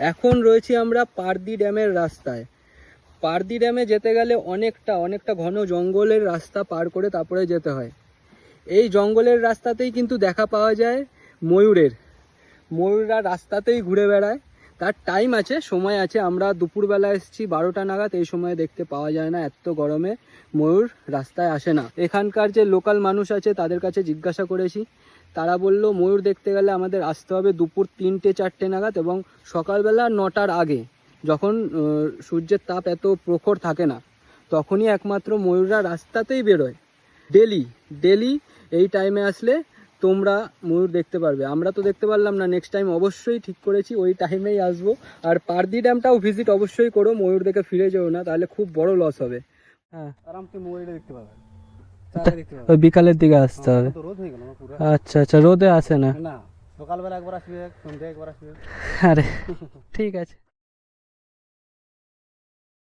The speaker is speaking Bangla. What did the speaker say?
এখন রয়েছি আমরা পারদি ড্যামের রাস্তায়। পারদি ড্যামে যেতে গেলে অনেকটা ঘন জঙ্গলের রাস্তা পার করে তারপরে যেতে হয়। এই জঙ্গলের রাস্তাতেই কিন্তু দেখা পাওয়া যায় ময়ূররা রাস্তাতেই ঘুরে বেড়ায়। তার টাইম আছে, সময় আছে। আমরা দুপুরবেলা এসেছি 12টা নাগাদ, এই সময় দেখতে পাওয়া যায় না, এত গরমে ময়ূর রাস্তায় আসে না। এখানকার যে লোকাল মানুষ আছে তাদের কাছে জিজ্ঞাসা করেছি, তারা বলল ময়ূর দেখতে গেলে আমাদের আসতে হবে দুপুর 3টে-4টে নাগাদ এবং সকালবেলা 9টার আগে, যখন সূর্যের তাপ এত প্রখর থাকে না, তখনই একমাত্র ময়ূররা রাস্তাতেই বেরোয়। ডেলি এই টাইমে আসলে তোমরা ময়ূর দেখতে পারবে। আমরা তো দেখতে পারলাম না, নেক্সট টাইম অবশ্যই ঠিক করেছি ওই টাইমেই আসবো। আর পারদি ড্যামটাও ভিজিট অবশ্যই করো, ময়ূর দেখে ফিরে যেও না, তাহলে খুব বড় লস হবে। হ্যাঁ, আরামসে ময়ূরটা দেখতে পাবে। ওই বিকালের দিকে আসতে হবে। তো রোদ হয়ে গেল না পুরো। আচ্ছা, রোদে আসে না? না, সকালবেলা একবার আসবে, সন্ধ্যায় একবার আসবে। আরে ঠিক আছে।